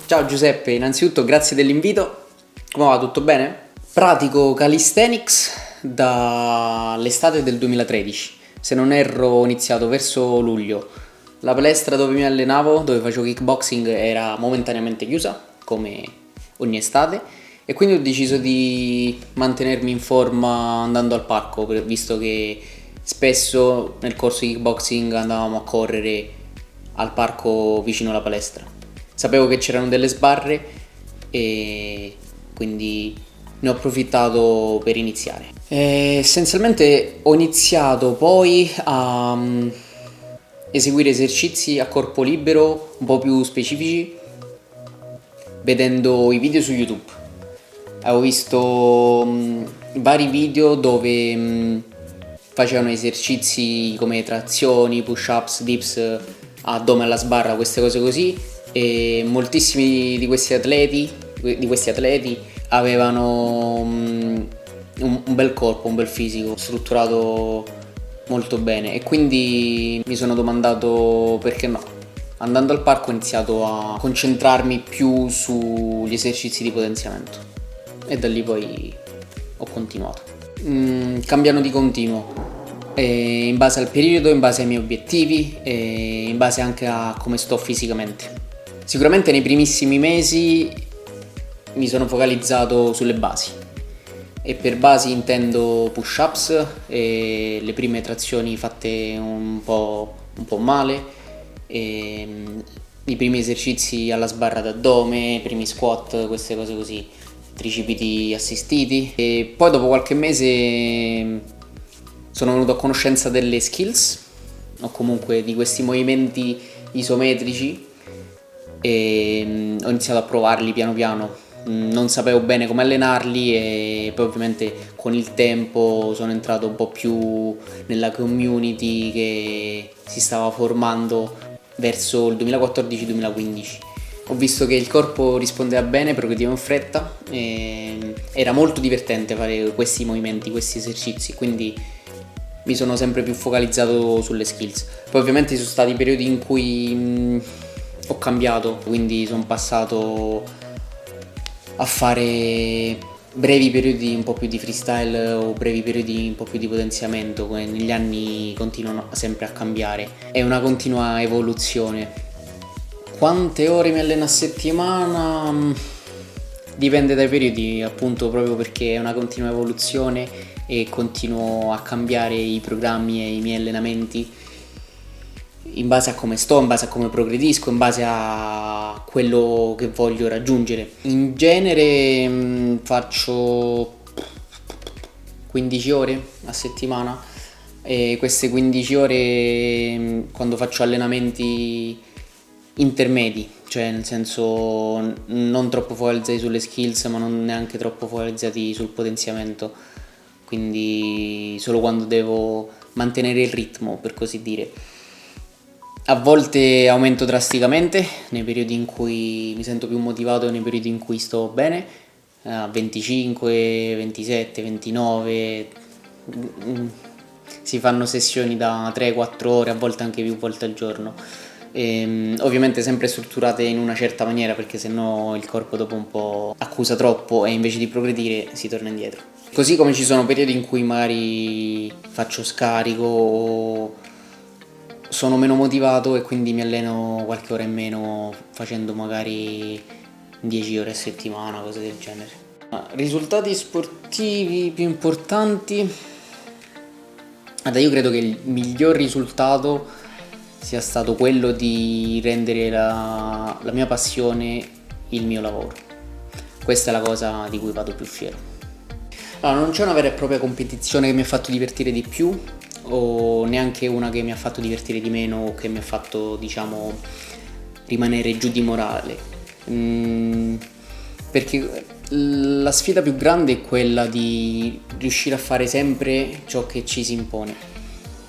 Ciao Giuseppe, innanzitutto grazie dell'invito. Come va? Tutto bene? Pratico calisthenics dall'estate del 2013. Se non erro ho iniziato verso luglio. La palestra dove mi allenavo, dove facevo kickboxing, era momentaneamente chiusa, come ogni estate, e quindi ho deciso di mantenermi in forma andando al parco, visto che spesso nel corso di kickboxing andavamo a correre al parco vicino alla palestra. Sapevo che c'erano delle sbarre e quindi ne ho approfittato per iniziare. Essenzialmente ho iniziato poi a eseguire esercizi a corpo libero un po' più specifici vedendo i video su YouTube. Avevo visto vari video dove facevano esercizi come trazioni, push-ups, dips, addome alla sbarra, queste cose così, e moltissimi di questi atleti avevano un bel corpo, un bel fisico strutturato molto bene, e quindi mi sono domandato perché no. Andando al parco ho iniziato a concentrarmi più sugli esercizi di potenziamento e da lì poi ho continuato. Cambiano di continuo, in base al periodo, in base ai miei obiettivi e in base anche a come sto fisicamente. Sicuramente nei primissimi mesi mi sono focalizzato sulle basi, e per basi intendo push-ups e le prime trazioni fatte un po' male, e i primi esercizi alla sbarra d'addome, i primi squat, queste cose così, tricipiti assistiti. E poi dopo qualche mese sono venuto a conoscenza delle skills, o comunque di questi movimenti isometrici, e ho iniziato a provarli piano piano. Non sapevo bene come allenarli e poi ovviamente con il tempo sono entrato un po' più nella community che si stava formando verso il 2014-2015. Ho visto che il corpo rispondeva bene, progrediva in fretta e era molto divertente fare questi movimenti, questi esercizi, quindi mi sono sempre più focalizzato sulle skills. Poi ovviamente ci sono stati periodi in cui ho cambiato, quindi sono passato a fare brevi periodi un po' più di freestyle o brevi periodi un po' più di potenziamento, che negli anni continuano sempre a cambiare. È una continua evoluzione. Quante ore mi alleno a settimana? Dipende dai periodi, appunto, proprio perché è una continua evoluzione e continuo a cambiare i programmi e i miei allenamenti in base a come sto, in base a come progredisco, in base a quello che voglio raggiungere. In genere faccio 15 ore a settimana, e queste 15 ore quando faccio allenamenti intermedi, cioè nel senso non troppo focalizzati sulle skills ma non neanche troppo focalizzati sul potenziamento, quindi solo quando devo mantenere il ritmo, per così dire. A volte aumento drasticamente nei periodi in cui mi sento più motivato e nei periodi in cui sto bene, a 25, 27, 29, si fanno sessioni da 3-4 ore, a volte anche più volte al giorno. Ovviamente sempre strutturate in una certa maniera, perché sennò il corpo dopo un po' accusa troppo e invece di progredire si torna indietro. Così come ci sono periodi in cui magari faccio scarico o sono meno motivato e quindi mi alleno qualche ora in meno, facendo magari 10 ore a settimana, cose del genere. Risultati sportivi più importanti? Io credo che il miglior risultato sia stato quello di rendere la mia passione il mio lavoro. Questa è la cosa di cui vado più fiero. Allora, non c'è una vera e propria competizione che mi ha fatto divertire di più, o neanche una che mi ha fatto divertire di meno o che mi ha fatto, diciamo, rimanere giù di morale, perché la sfida più grande è quella di riuscire a fare sempre ciò che ci si impone.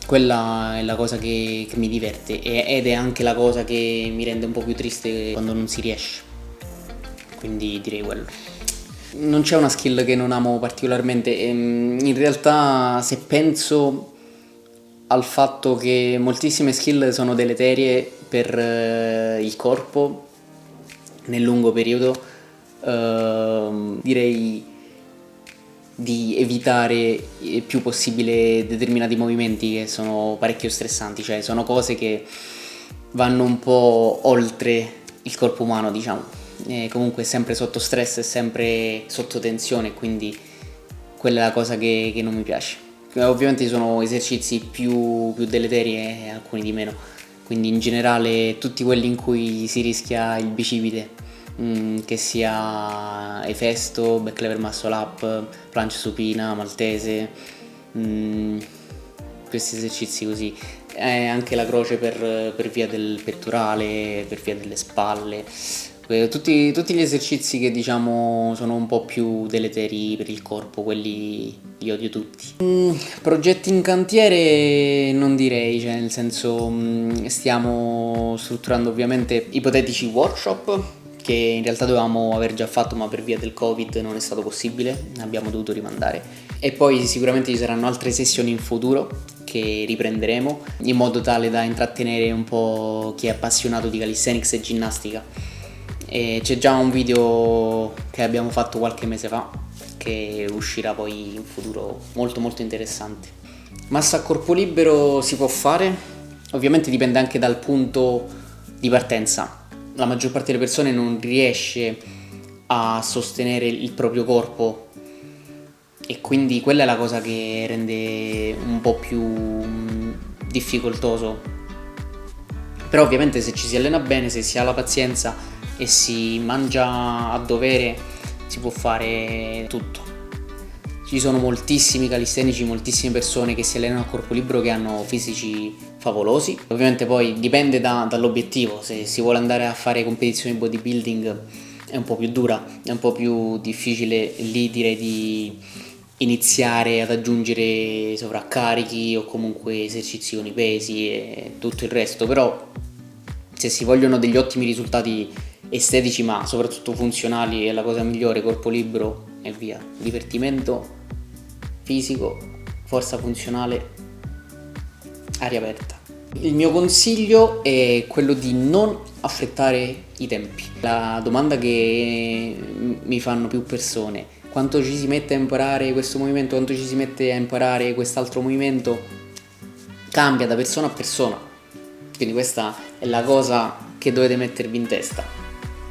Quella è la cosa che mi diverte ed è anche la cosa che mi rende un po' più triste quando non si riesce, quindi direi quello. Non c'è una skill che non amo particolarmente, in realtà se penso al fatto che moltissime skill sono deleterie per il corpo, nel lungo periodo, direi di evitare il più possibile determinati movimenti che sono parecchio stressanti, cioè sono cose che vanno un po' oltre il corpo umano, diciamo. Comunque è sempre sotto stress, è sempre sotto tensione, quindi quella è la cosa che non mi piace. Ovviamente ci sono esercizi più deleteri e alcuni di meno, quindi in generale tutti quelli in cui si rischia il bicipite, che sia Efesto, back lever muscle up, planche supina, maltese, questi esercizi così, anche la croce per via del pettorale, per via delle spalle, tutti gli esercizi che diciamo sono un po' più deleteri per il corpo, quelli li odio tutti. Progetti in cantiere non direi, cioè nel senso stiamo strutturando ovviamente ipotetici workshop che in realtà dovevamo aver già fatto, ma per via del Covid non è stato possibile, abbiamo dovuto rimandare. E poi sicuramente ci saranno altre sessioni in futuro che riprenderemo in modo tale da intrattenere un po' chi è appassionato di calisthenics e ginnastica. E c'è già un video che abbiamo fatto qualche mese fa che uscirà poi in futuro, molto molto interessante. Massa a corpo libero si può fare, ovviamente dipende anche dal punto di partenza. La maggior parte delle persone non riesce a sostenere il proprio corpo e quindi quella è la cosa che rende un po' più difficoltoso. Però ovviamente se ci si allena bene, se si ha la pazienza e si mangia a dovere, si può fare tutto. Ci sono moltissimi calistenici, moltissime persone che si allenano a corpo libero che hanno fisici favolosi. Ovviamente poi dipende dall'obiettivo, se si vuole andare a fare competizioni di bodybuilding è un po' più dura, è un po' più difficile, lì direi di iniziare ad aggiungere sovraccarichi o comunque esercizi con i pesi e tutto il resto, però se si vogliono degli ottimi risultati estetici ma soprattutto funzionali è la cosa migliore, corpo libero e via, divertimento fisico, forza funzionale, aria aperta. Il mio consiglio è quello di non affrettare i tempi. La domanda che mi fanno più persone: quanto ci si mette a imparare questo movimento, quanto ci si mette a imparare quest'altro movimento, cambia da persona a persona, quindi questa è la cosa che dovete mettervi in testa.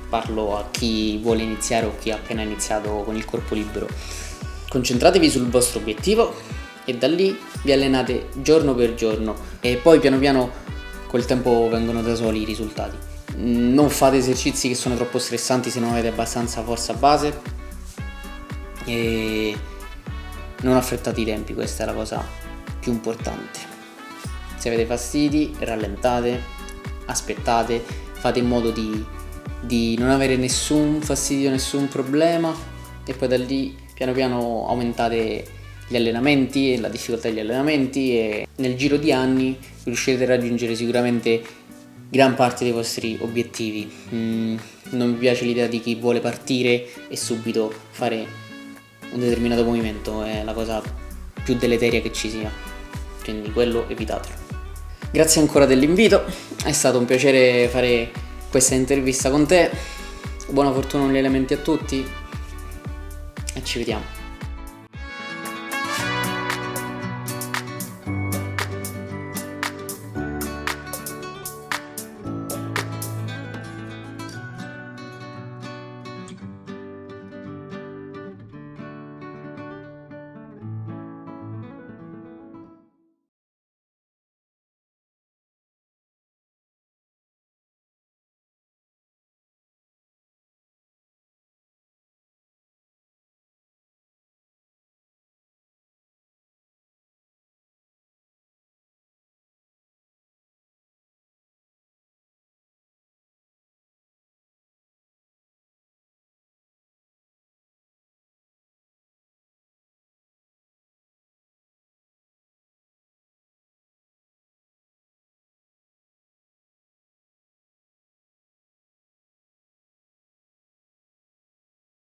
Parlo a chi vuole iniziare o chi ha appena iniziato con il corpo libero. Concentratevi sul vostro obiettivo e da lì vi allenate giorno per giorno e poi piano piano col tempo vengono da soli i risultati. Non fate esercizi che sono troppo stressanti se non avete abbastanza forza base e non affrettate i tempi, questa è la cosa più importante. Se avete fastidi, rallentate, aspettate, fate in modo di non avere nessun fastidio, nessun problema e poi da lì piano piano aumentate gli allenamenti e la difficoltà degli allenamenti e nel giro di anni riuscirete a raggiungere sicuramente gran parte dei vostri obiettivi. Non mi piace l'idea di chi vuole partire e subito fare un determinato movimento, è la cosa più deleteria che ci sia, quindi quello evitatelo. Grazie ancora dell'invito, è stato un piacere fare questa intervista con te, buona fortuna negli allenamenti a tutti e ci vediamo.